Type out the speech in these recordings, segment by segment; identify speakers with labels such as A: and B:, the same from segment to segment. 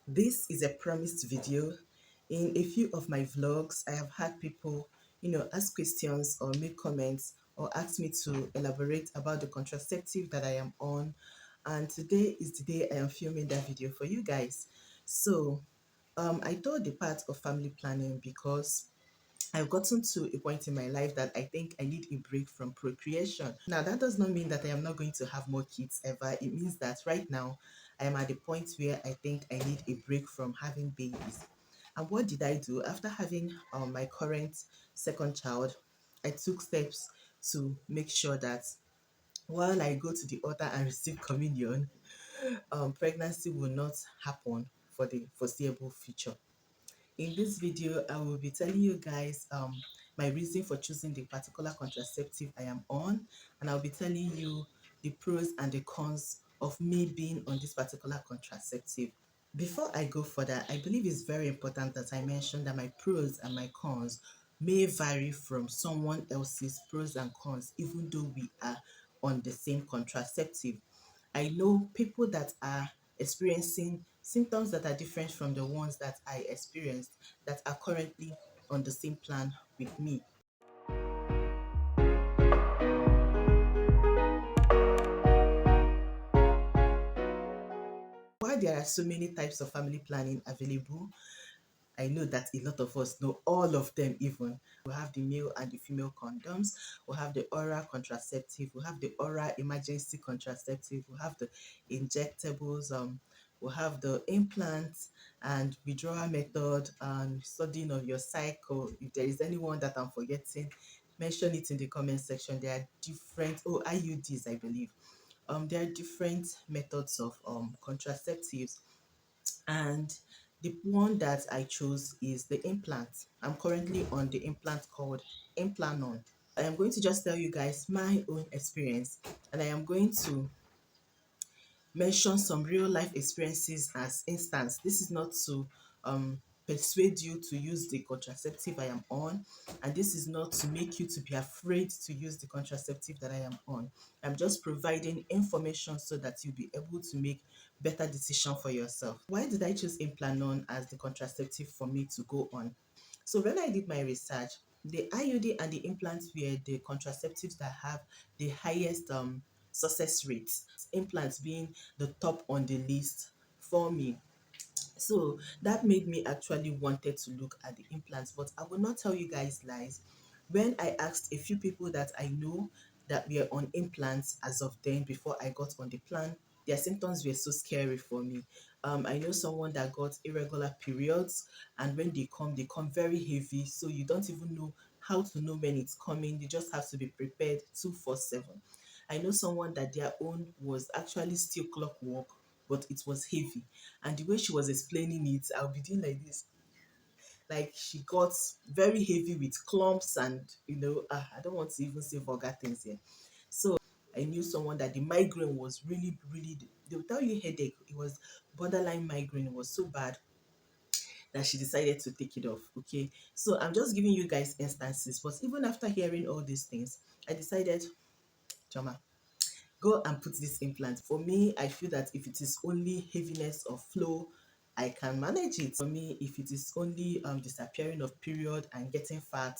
A: This is a promised video. In a few of my vlogs, I have had people, ask questions or make comments or ask me to elaborate about the contraceptive that I am on. And today is the day I am filming that video for you guys. So, I thought the part of family planning because I've gotten to a point in my life that I think I need a break from procreation. Now, that does not mean that I am not going to have more kids ever. It means that right now I am at the point where I think I need a break from having babies. And what did I do? After having my current second child, I took steps to make sure that while I go to the altar and receive communion, pregnancy will not happen for the foreseeable future. In this video, I will be telling you guys my reason for choosing the particular contraceptive I am on, and I'll be telling you the pros and the cons of me being on this particular contraceptive. Before I go further, I believe it's very important that I mention that my pros and my cons may vary from someone else's pros and cons, even though we are on the same contraceptive. I know people that are experiencing symptoms that are different from the ones that I experienced that are currently on the same plan with me. While there are so many types of family planning available, I know that a lot of us know all of them even. We have the male and the female condoms, we have the oral contraceptive, we have the oral emergency contraceptive, we have the injectables, we have the implants and withdrawal method and studying of your cycle. If there is anyone that I'm forgetting, mention it in the comment section. There are different, IUDs, I believe. There are different methods of contraceptives, and the one that I chose is the implant. I'm currently on the implant called Implanon. I am going to just tell you guys my own experience, and I am going to mention some real life experiences as instance. This is not to persuade you to use the contraceptive I am on, and this is not to make you to be afraid to use the contraceptive that I am on. I'm just providing information so that you'll be able to make better decision for yourself. Why did I choose Implanon as the contraceptive for me to go on? So when I did my research, the IUD and the implants were the contraceptives that have the highest success rates, implants being the top on the list for me. So that made me actually wanted to look at the implants, but I will not tell you guys lies. When I asked a few people that I know that were on implants as of then before I got on the plan, their symptoms were so scary for me. I know someone that got irregular periods, and when they come very heavy, so you don't even know how to know when it's coming. You just have to be prepared 247. I know someone that their own was actually still clockwork, but it was heavy. And the way she was explaining it, I'll be doing like this. Like she got very heavy with clumps and, I don't want to even say vulgar things here. So I knew someone that the migraine was really, really, they'll tell you headache. It was borderline migraine. It was so bad that she decided to take it off. Okay. So I'm just giving you guys instances. But even after hearing all these things, I decided, Chama, go and put this implant. For me, I feel that if it is only heaviness of flow, I can manage it. For me, if it is only disappearing of period and getting fat,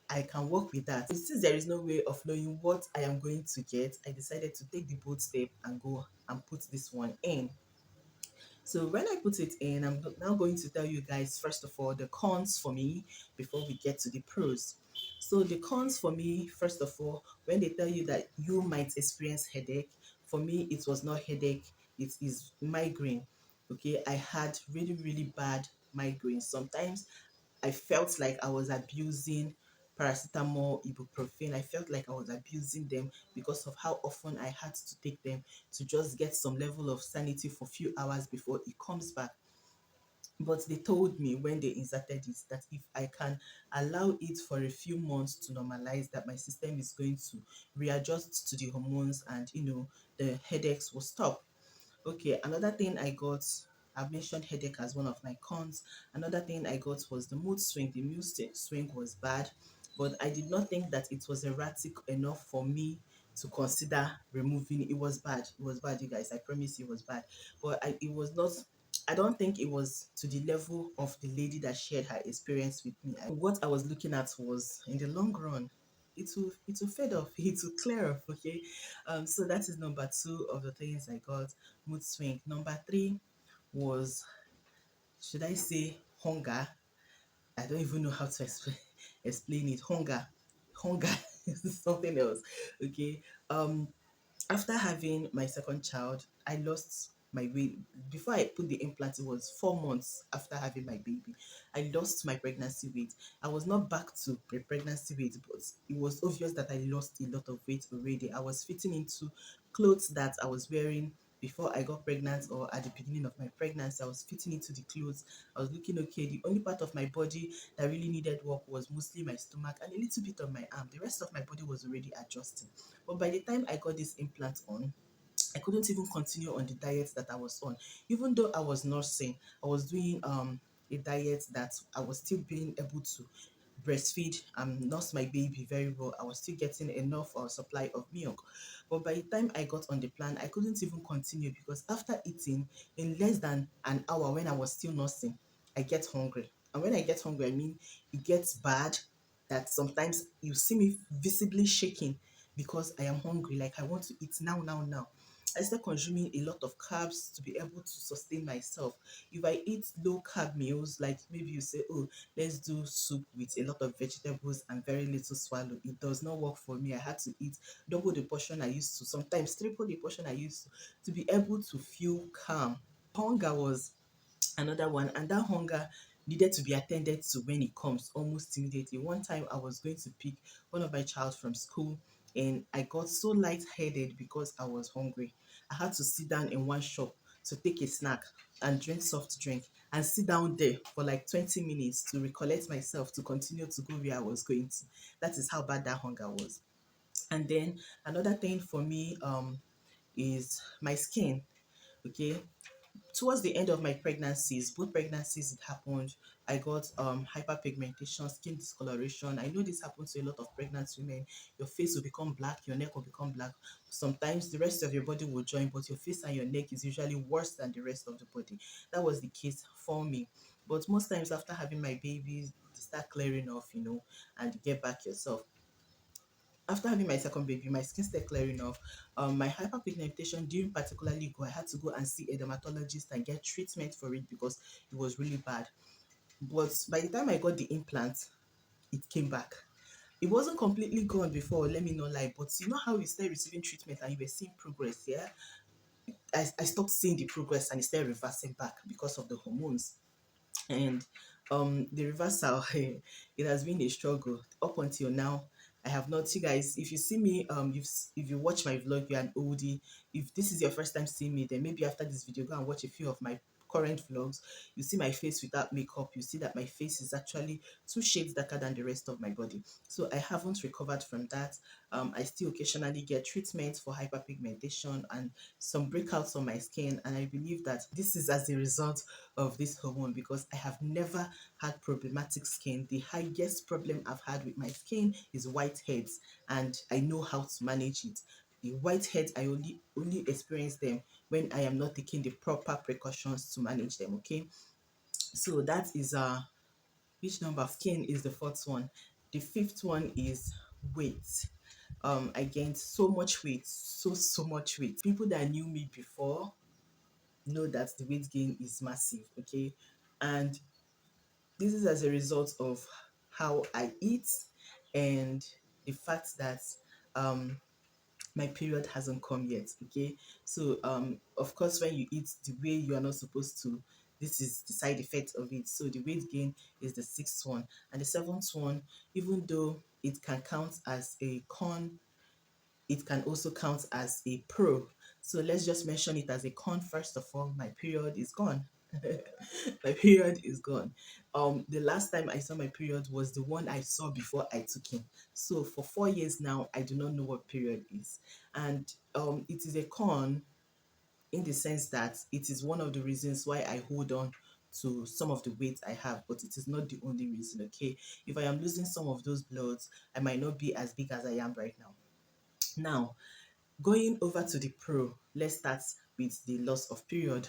A: I can work with that. Since there is no way of knowing what I am going to get, I decided to take the bold step and go and put this one in. So when I put it in, I'm now going to tell you guys, first of all, the cons for me before we get to the pros. So the cons for me, first of all, when they tell you that you might experience headache, for me, it was not headache, it is migraine. Okay, I had really, really bad migraine. Sometimes I felt like I was abusing paracetamol, ibuprofen. I felt like I was abusing them because of how often I had to take them to just get some level of sanity for a few hours before it comes back. But they told me when they inserted it that if I can allow it for a few months to normalize, that my system is going to readjust to the hormones, and the headaches will stop. Okay, another thing I got, I've mentioned headache as one of my cons. Another thing I got was the mood swing. The swing was bad, but I did not think that it was erratic enough for me to consider removing it. It was bad. It was bad, you guys. I promise it was bad. But it was not I don't think it was to the level of the lady that shared her experience with me. What I was looking at was in the long run, it will fade off, it will clear off, okay? So that is number two of the things I got, mood swing. Number three was, should I say hunger? I don't even know how to explain it. Hunger is something else. Okay. After having my second child, I lost my weight. Before I put the implant, it was 4 months after having my baby. I lost my pregnancy weight. I was not back to pre-pregnancy weight, but it was obvious that I lost a lot of weight already. I was fitting into clothes that I was wearing before I got pregnant or at the beginning of my pregnancy. I was fitting into the clothes. I was looking okay. The only part of my body that really needed work was mostly my stomach and a little bit of my arm. The rest of my body was already adjusting. But by the time I got this implant on, I couldn't even continue on the diet that I was on. Even though I was nursing, I was doing a diet that I was still being able to breastfeed and nurse my baby very well. I was still getting enough supply of milk. But by the time I got on the plan, I couldn't even continue because after eating, in less than an hour when I was still nursing, I get hungry. And when I get hungry, I mean it gets bad that sometimes you see me visibly shaking because I am hungry, like I want to eat now, now, now. I start consuming a lot of carbs to be able to sustain myself. If I eat low carb meals, like maybe you say, oh, let's do soup with a lot of vegetables and very little swallow, it does not work for me. I had to eat double the portion I used to, sometimes triple the portion I used to be able to feel calm. Hunger was another one, and that hunger needed to be attended to when it comes almost immediately. One time I was going to pick one of my child from school and I got so lightheaded because I was hungry. I had to sit down in one shop to take a snack and drink soft drink and sit down there for like 20 minutes to recollect myself to continue to go where I was going to. That is how bad that hunger was. And then another thing for me is my skin. Okay, towards the end of my pregnancies, both pregnancies it happened, I got hyperpigmentation, skin discoloration. I know this happens to a lot of pregnant women. Your face will become black, your neck will become black. Sometimes the rest of your body will join, but your face and your neck is usually worse than the rest of the body. That was the case for me. But most times after having my babies, they start clearing off, and you get back yourself. After having my second baby, my skin started clearing off. My hyperpigmentation didn't particularly go. I had to go and see a dermatologist and get treatment for it because it was really bad. But by the time I got the implant, it came back. It wasn't completely gone before, let me not lie, but you know how you start receiving treatment and you were seeing progress, yeah? I stopped seeing the progress and it started reversing back because of the hormones. And the reversal, it has been a struggle up until now. I have not, you guys, if you see me, if you watch my vlog, you're an oldie. If this is your first time seeing me, then maybe after this video go and watch a few of my current vlogs. You see my face without makeup, you see that my face is actually 2 shades darker than the rest of my body. So I haven't recovered from that. I still occasionally get treatment for hyperpigmentation and some breakouts on my skin, and I believe that this is as a result of this hormone because I have never had problematic skin. The highest problem I've had with my skin is whiteheads, and I know how to manage it. The whiteheads, I only experience them when I am not taking the proper precautions to manage them. Okay, so that is which number of skin is the fourth one. The fifth one is weight. I gained so much weight, so much weight. People that knew me before know that the weight gain is massive, okay? And this is as a result of how I eat and the fact that um my period hasn't come yet, okay? So of course when you eat the way you are not supposed to, this is the side effect of it. So the weight gain is the sixth one. And the seventh one, even though it can count as a con, it can also count as a pro. So let's just mention it as a con first of all. My period is gone. My period is gone. The last time I saw my period was the one I saw before I took him. So for 4 years now, I do not know what period is, and it is a con in the sense that it is one of the reasons why I hold on to some of the weight I have, but it is not the only reason. Okay, if I am losing some of those bloods, I might not be as big as I am right now. Now, going over to the pro, let's start with the loss of period.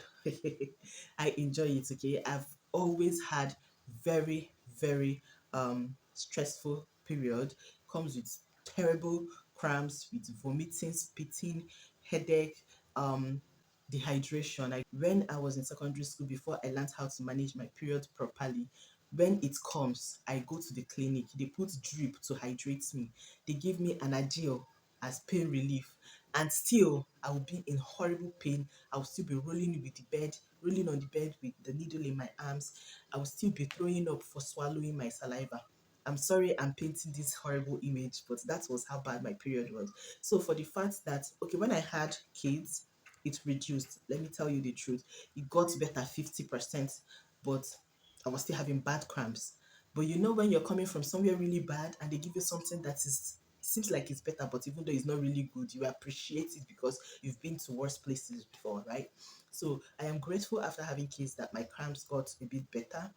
A: I enjoy it. Okay, I've always had very, very stressful period. Comes with terrible cramps, with vomiting, spitting, headache, um dehydration. When I was in secondary school, before I learned how to manage my period properly, when it comes, I go to the clinic. They put drip to hydrate me. They give me an Adil as pain relief, and still I will be in horrible pain. I will still be rolling on the bed with the needle in my arms. I will still be throwing up for swallowing my saliva. I'm sorry I'm painting this horrible image, but that was how bad my period was. So for the fact that, okay, when I had kids, it reduced. Let me tell you the truth. It got better 50%, but I was still having bad cramps. But you know when you're coming from somewhere really bad and they give you something that is seems like it's better, but even though it's not really good, you appreciate it because you've been to worse places before, right? So I am grateful after having kids that my cramps got a bit better,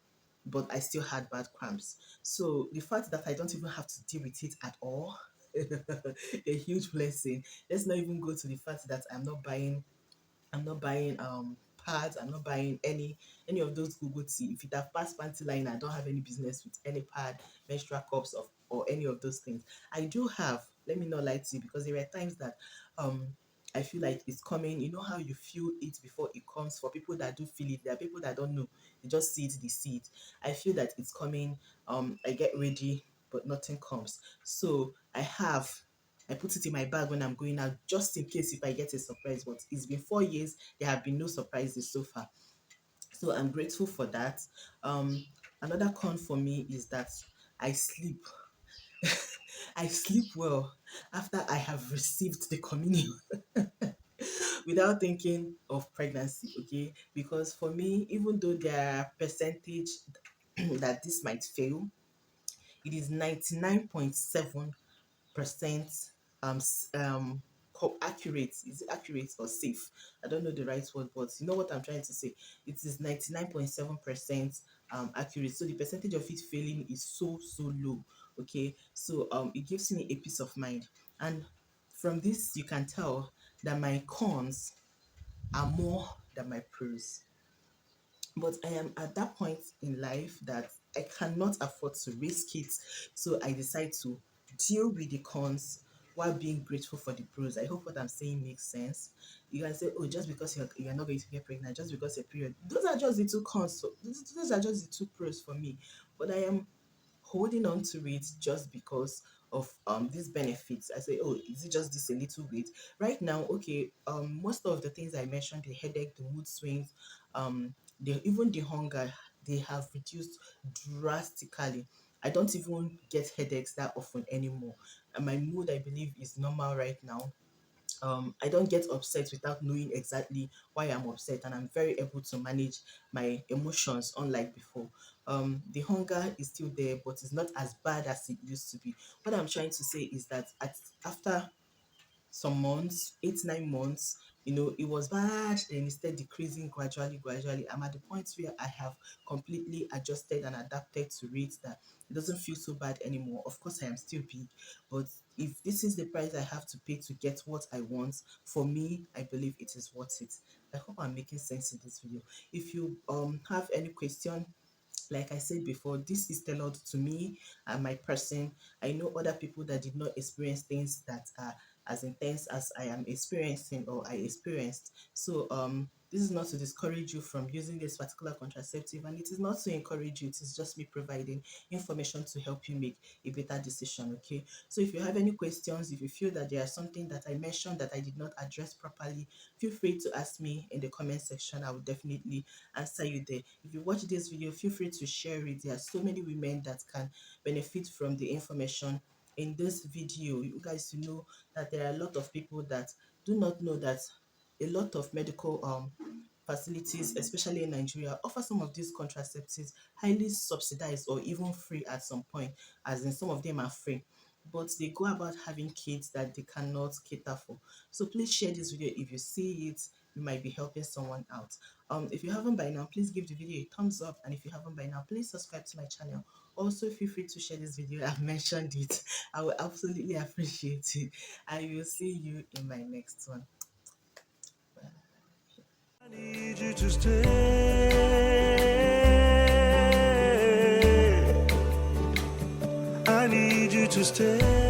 A: but I still had bad cramps. So the fact that I don't even have to deal with it at all, a huge blessing. Let's not even go to the fact that I'm not buying pads. I'm not buying any of those Google tea. If it have passed panty line, I don't have any business with any pad, menstrual cups of or any of those things. I do have, let me not lie to you, because there were times that um I feel like it's coming. You know how you feel it before it comes. For people that do feel it, there are people that don't know. They just see it, they see it. I feel that it's coming. I get ready, but nothing comes. So I put it in my bag when I'm going out just in case if I get a surprise. But it's been 4 years, there have been no surprises so far. So I'm grateful for that. Um, Another con for me is that I sleep. I sleep well after I have received the communion without thinking of pregnancy, okay? Because for me, even though there are percentage that this might fail, it is 99.7% accurate. Is it accurate or safe? I don't know the right word, but you know what I'm trying to say. It is 99.7% accurate, so the percentage of it failing is so low. Okay, so it gives me a peace of mind. And from this you can tell that my cons are more than my pros. But I am at that point in life that I cannot afford to risk it. So I decide to deal with the cons while being grateful for the pros. I hope what I'm saying makes sense. You can say, oh, just because you're not going to get pregnant, just because a period. Those are just the two cons. So those are just the two pros for me. But I am holding on to it just because of these benefits. I say, oh, is it just this a little bit? Right now, okay, most of the things I mentioned, the headache, the mood swings, even the hunger, they have reduced drastically. I don't even get headaches that often anymore. And my mood, I believe, is normal right now. I don't get upset without knowing exactly why I'm upset, and I'm very able to manage my emotions, unlike before. The hunger is still there, but it's not as bad as it used to be. What I'm trying to say is that after some months, 8, 9 months, it was bad, then it started decreasing gradually, gradually. I'm at the point where I have completely adjusted and adapted to it, that it doesn't feel so bad anymore. Of course, I am still big, but if this is the price I have to pay to get what I want, for me, I believe it is worth it. I hope I'm making sense in this video. If you have any question, like I said before, this is tailored to me and my person. I know other people that did not experience things that are as intense as I am experiencing or I experienced. So this is not to discourage you from using this particular contraceptive, and it is not to encourage you. It is just me providing information to help you make a better decision. Okay. So if you have any questions, if you feel that there is something that I mentioned that I did not address properly, feel free to ask me in the comment section. I will definitely answer you there. If you watch this video, feel free to share it. There are so many women that can benefit from the information in this video. You guys know that there are a lot of people that do not know that a lot of medical facilities, especially in Nigeria, offer some of these contraceptives highly subsidized or even free at some point, as in some of them are free. But they go about having kids that they cannot cater for. So please share this video. If you see it, you might be helping someone out. If you haven't by now, please give the video a thumbs up, and if you haven't by now, please subscribe to my channel. Also, feel free to share this video. I've mentioned it. I will absolutely appreciate it. I will see you in my next one. Bye.
B: Need you to stay. I need you to stay.